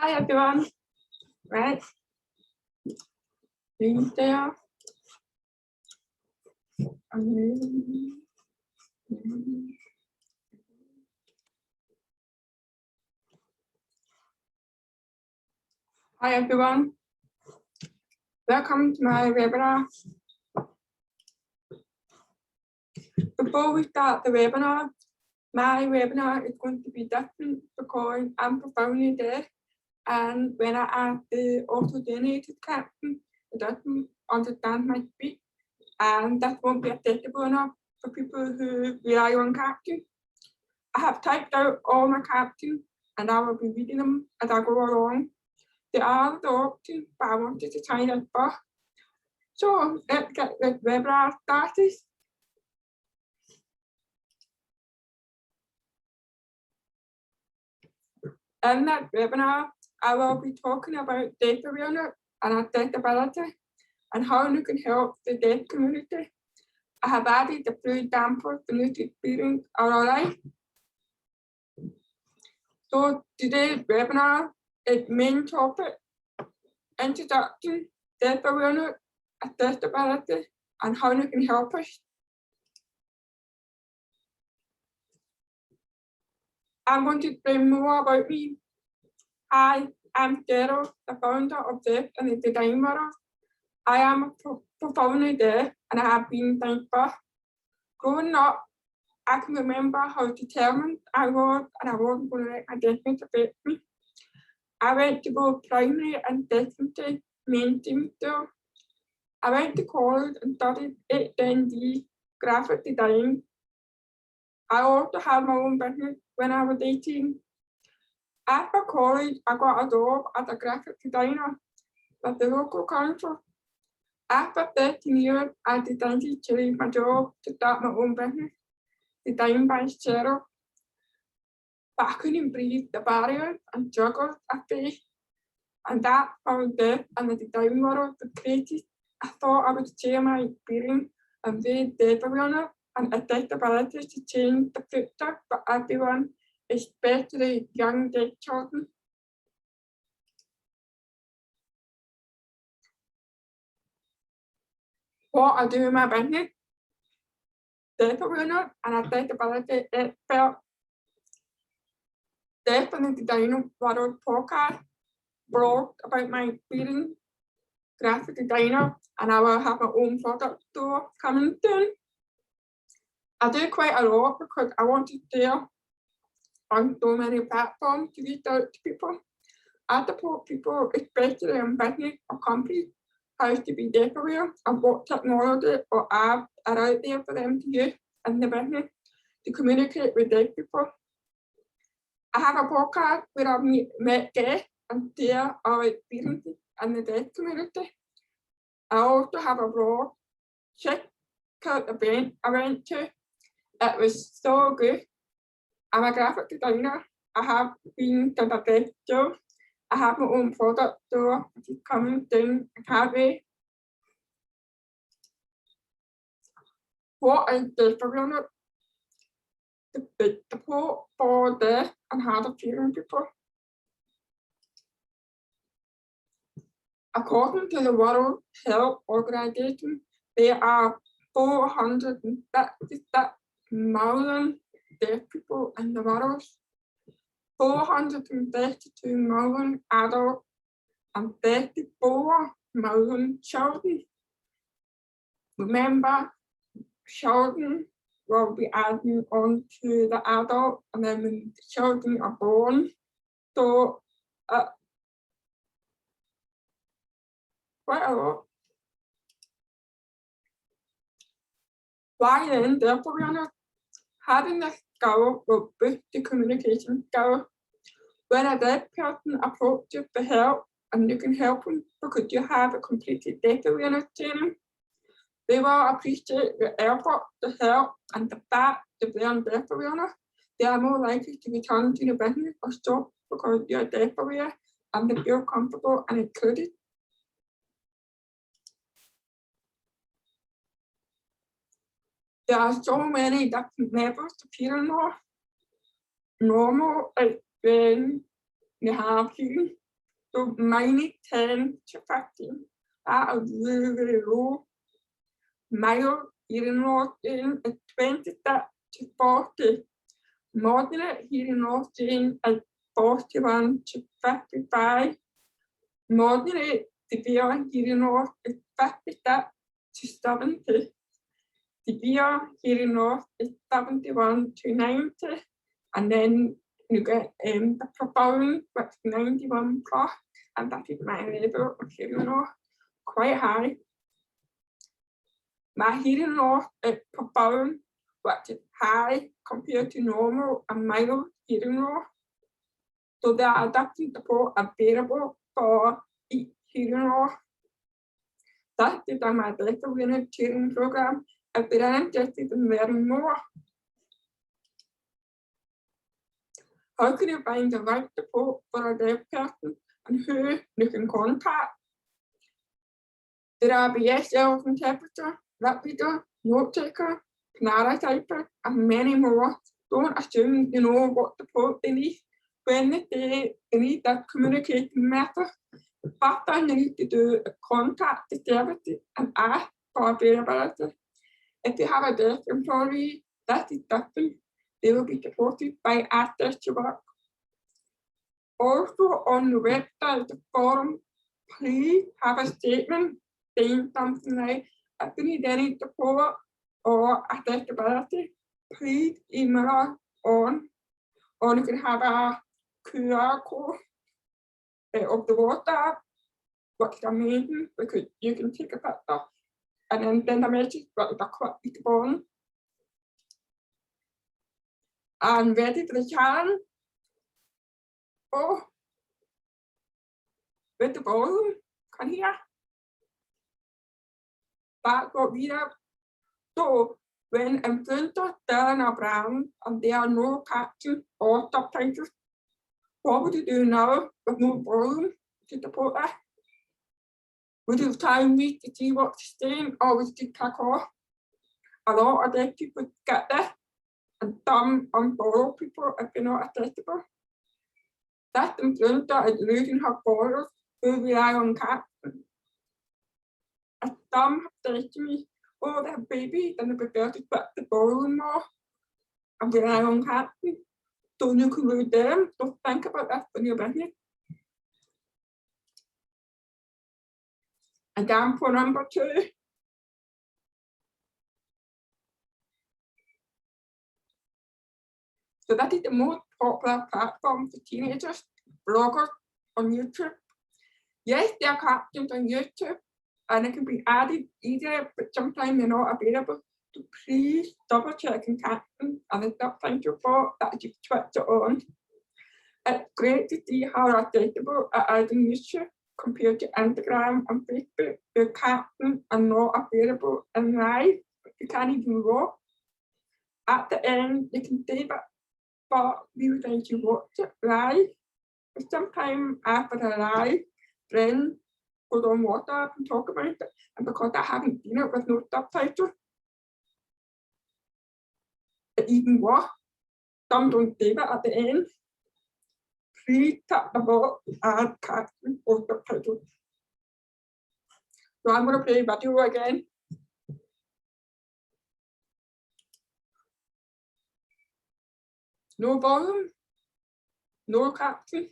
Hi everyone. Right. You there. Hi everyone. Welcome to my webinar. Before we start the webinar, my webinar is going to be different because I'm profoundly deaf, and when I ask the auto-generated caption, it doesn't understand my speech, and that won't be acceptable enough for people who rely on captions. I have typed out all my captions and I will be reading them as I go along. There are the options, but I wanted to try that first. So let's get the webinar started. In that webinar, I will be talking about deaf awareness and accessibility and how you can help the deaf community. I have added a few examples from this experience our life. So today's webinar is main topic, introduction, deaf awareness, accessibility, and how you can help us. I'm going to explain more about me. Hi, I'm Cheryl, the founder of Deaf and the Design World. I am profoundly deaf and I have been since birth. Growing up, I can remember how determined I was and I wasn't going to let my deafness affect me. I went to both primary and secondary mainstream school. I went to college and studied HND graphic design. I also had my own business when I was 18. After college, I got a job as a graphic designer with the local council. After 13 years, I decided to leave my job to start my own business, Design by Cheryl. But I couldn't breathe the barriers and struggles I faced, and that found deaf and the design world the greatest. I thought I would share my experience and raise deaf awareness and accessibility to change the future for everyone, especially young deaf children. What I do in my business, deaf awareness and accessibility expert, Deaf and the Design World podcast, blog about my experience, graphic designer, and I will have my own product store coming soon. I do quite a lot because I want to share on so many platforms to reach out to people. I support people, especially in business or companies, how to be deaf aware of what technology or apps are out there for them to use in the business to communicate with deaf people. I have a podcast where I've met guests and share our experiences in the deaf community. I also have a blog. Check out the event I went to. It was so good. I'm a graphic designer. I have been to the deaf show. I have my own product store, which is coming soon. I can't wait. What is deaf awareness? The big support for deaf and hard of hearing people. According to the World Health Organization, there are 436 million deaf people in the world, 432 million adults, and 34 million children. Remember, children will be adding on to the adult, and then when the children are born, so quite a lot. Why then, deaf awareness? Having a skill will boost the communication skill. When a deaf person approaches for help and you can help them because you have a completed deaf awareness training, they will appreciate the effort, the help, and the fact that they are deaf awareness. They are more likely to return to the business or stop because they are deaf aware and they feel comfortable and included. There are so many different levels of hearing loss. Normal is when you have hearing, to many 10 to 15. That is really, really low. Male hearing loss in 20 to 40. Moderate hearing loss in 41 to 55. Moderate severe hearing loss is 50 to 70. Severe hearing loss is 71 to 90. And then you get the profound, which is 91 plus, and that is my level of hearing loss, quite high. My hearing loss is profound, which is high compared to normal and mild hearing loss. So there are adaptive support available for each hearing loss. That is my data winner training program. If you're interested in learning more, how can you find the right support for a deaf person and who you can contact? There are BSL interpreter, Rapido, note taker, Panara typer, and many more. Don't assume you know what support they need. When they need that communication method, the first thing you need to do is contact the service and ask for availability. If you have a deaf employee, that is different. They will be supported by Access to Work. Also on the website, the forum, please have a statement saying something like, if you need any support or accessibility, please email us on, or you can have a QR code of the WhatsApp, which is amazing because you can take a picture and then send a message with a quick response. I'm ready for the challenge. Oh, with the volume, can you hear? Back what we have. So when influencers selling a brand and there are no captions or subtitles, what would you do now with no volume to support that? Would you time me to see what's saying or would you click off? A lot of deaf people get this and some unfollow people if they're not accessible. That influencer is losing her followers who rely on captions. As some have said to me, oh, they have babies and they prefer to put the volume more and rely on captions. So you can lose them. So think about that when you're business. Example number 2. So that is the most popular platform for teenagers, bloggers on YouTube. Yes, there are captions on YouTube and it can be added easier, but sometimes they're not available. So please double check and caption and it's not thank you for that you switch it on. It's great to see how accessible it is on YouTube compared to Instagram and Facebook. Your captions are not available in live, but you can't even watch. At the end, you can save it, but we would like to watch it live. But sometimes after the live, friends go on WhatsApp and talk about it, and because I haven't seen it with no subtitles, it even worse. Some don't save it at the end. Please tap the box and caption or subtitles. So I'm going to play video again. No volume, no caption.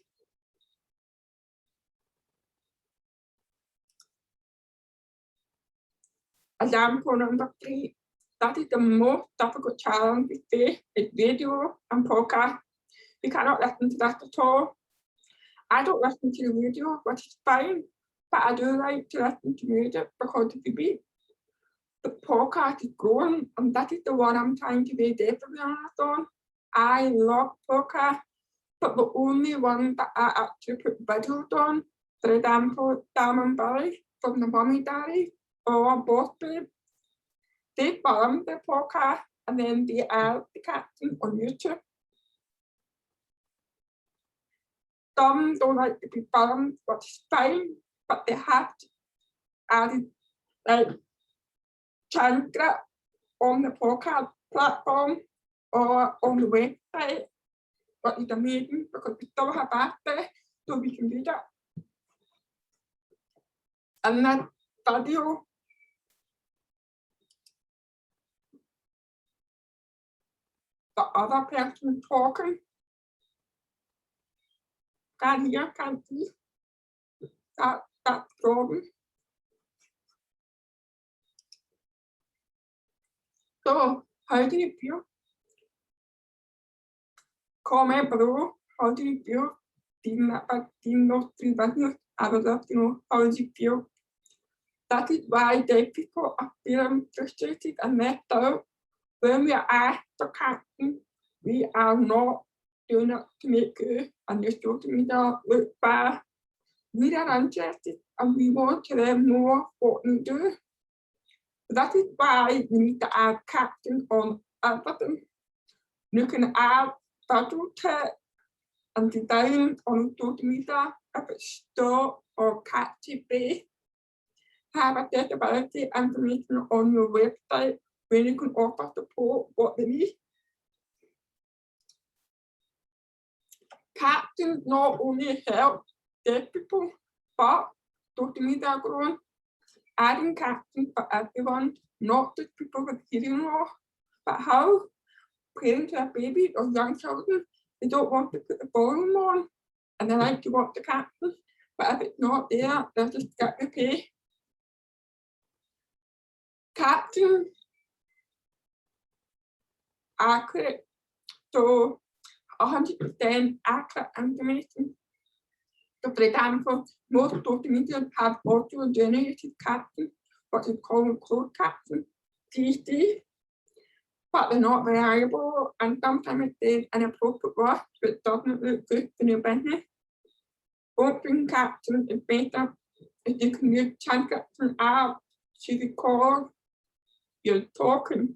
Example number 3. That is the most difficult challenge we face is video and podcast. We cannot listen to that at all. I don't listen to the video, which is fine, but I do like to listen to music because of the beat. The podcast is growing, and that is the one I'm trying to be definitely honest on. I love podcasts, but the only one that I actually put videos on, for example, Sam and Billy from the Mummy Daddy or Boss Babe, they film the podcast and then they add the caption on YouTube. Some don't like to be filmed, which is fine, but they have to add it, like transcript on the podcast platform or on the website, but it's amazing because we still have access so we can do that. And that video, the other person talking, can hear, can see that problem. So how do you feel? Comment below. How do you feel? Team those three buttons. I would love to know how you feel. That is why deaf people are feeling frustrated and left out. When we are the captain, we are not doing it to make good and the social media look bad. We are interested and we want to learn more what we do. That is why we need to add caption on everything. You can add visual text and design on social media if it's short or catchy base. Have accessibility information on your website where you can offer support what they need. Captions not only help deaf people, but social media growing. Adding captions for everyone, not just people with hearing loss, but how parents have babies or young children, they don't want to put the volume on and they like to watch the captions, but if it's not there, they'll just get the pay. Captions accurate, so 100% accurate information. So for example, most social media have auto-generated captions, what is called closed captions, CC, but they're not reliable and sometimes it says inappropriate words which doesn't look good for your business. Open captions is better if you can use transcription app to record your talking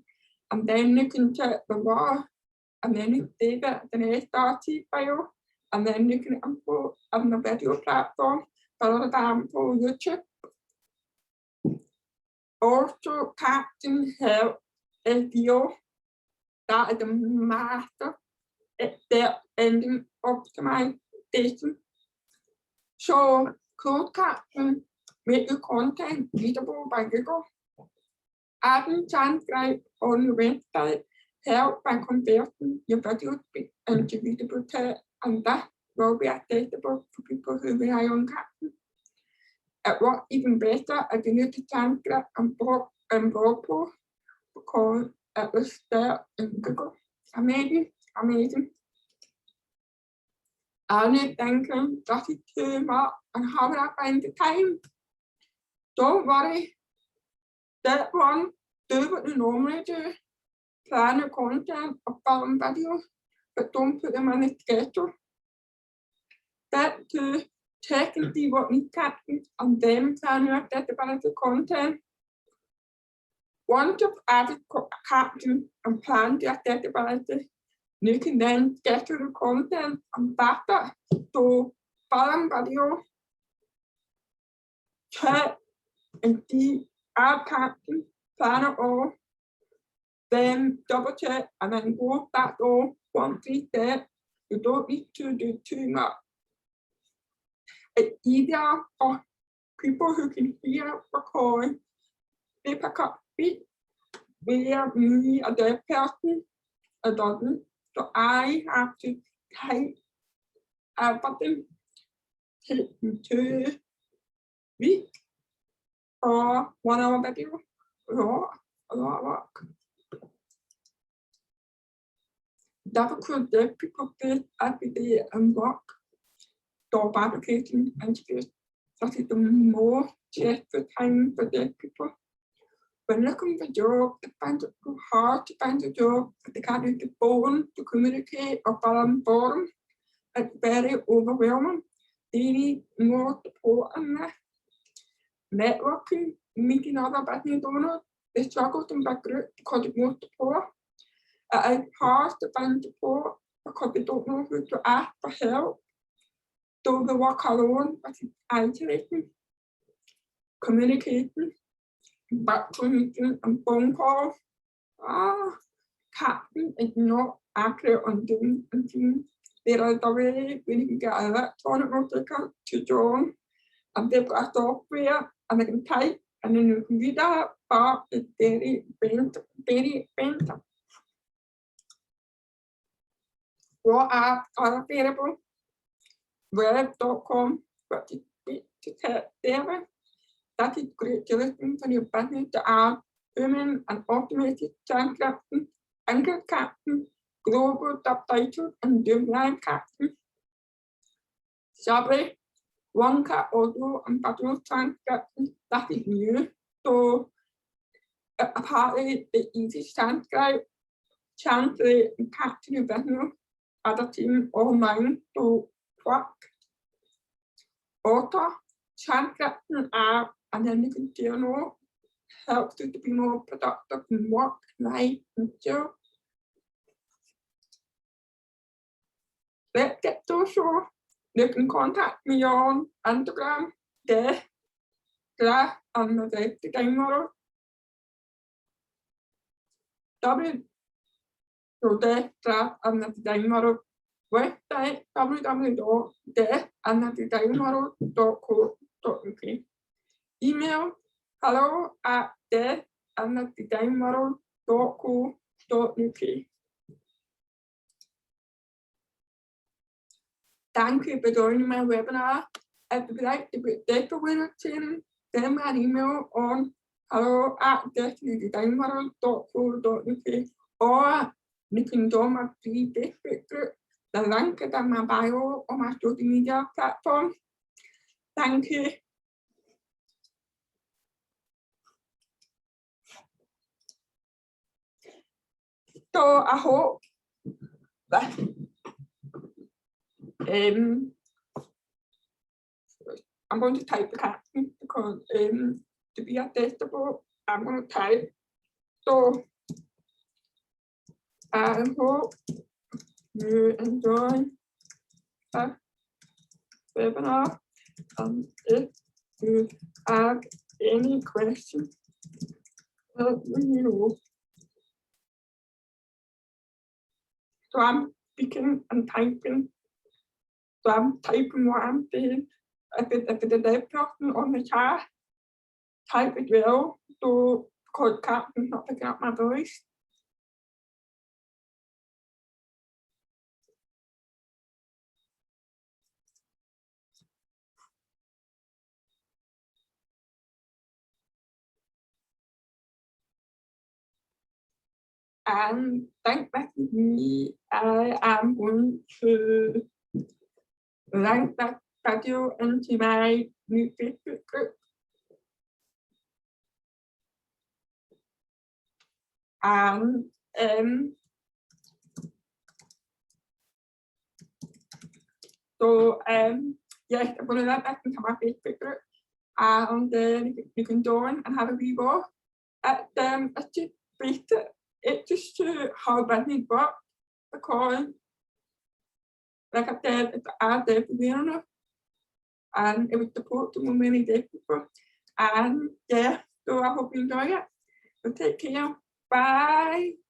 and then you can check the word and then you save it as an SRT file and then you can upload on the video platform, for example, YouTube. Also, captions help SEO. That is a master search engine optimization. So, closed captions make your content readable by Google. Adding transcribe on your website help by converting your video into readable text, and that will be accessible for people who rely on captions. It works even better if you use the transcript and blog post because it was there in Google. Amazing, amazing. I'm thinking that is too much and how will I find the time? Don't worry. Step one, do what you normally do. Plan your content or film videos, but don't put them on a schedule. Step two, check and see what needs captions and then plan your accessibility content. Once you've added captions and planned the accessibility, you can then schedule the content and back it. So film video, check and see, add captions, plan it all, then double check and then go back all 1, 3 steps. You don't need to do too much. It's easier for people who can hear record. They pick up speech where me, a deaf person, doesn't. So I have to type everything. Take me 2 weeks for 1 hour video. A lot of work. Difficult deaf people face every day and work. Job application interviews. That is the most stressful time for deaf people. When looking for jobs, they find it so hard to find a job, but they can't use the phone to communicate or fill in forms. It's very overwhelming. They need more support in this. Networking, meeting other business owners, they struggle in big groups because of no support. It is hard to find support because they don't know who to ask for help. So they work alone, which is isolating. Communication, virtual meetings and phone calls. Caption is not accurate on Zoom and Teams. There is a way where you can get an electronic notification to join and they've got software and they can type and then you can read that part is very painful. What apps are available? Web.com, but to there. That is great to listen for your business to add human and automated transcription, anchor caption, global subtitles, and Zoom live caption. Sorry, one cut audio and visual transcription that is new. So apparently the easy transcribe, translate and capture your video as a team online to work. Auto transcription app and then you can journal helps you to be more productive in work, life, and job. Let's get social. You can contact me on Instagram, there, and the design model. So there, and the design model. Website www.theandthedesignmodel.co.uk. Email hello@theandthedesignmodel.co.uk. Thank you for joining my webinar. If you would like to get data winner training, send me an email on hello@theandthedesignmodel.co.uk or you can join my free Facebook group. The link is in my bio on my social media platform. Thank you. So I hope that I'm going to type the caption because to be accessible, I'm going to type. So I hope you enjoy the webinar, and if you have any questions, let me know. So I'm speaking and typing. So I'm typing what I'm saying. If it's a dead person on the chat, type it well. So because caption's not picking up my voice. And thank me. I am going to link that video into my new Facebook group. And so yes, I'm going to link that into my Facebook group. And then you can join and have a wee go. It's just basic. It's just how business works, because like I said, it's out there for learners and it would support so many deaf people. And yeah, so I hope you enjoy it. So take care. Bye.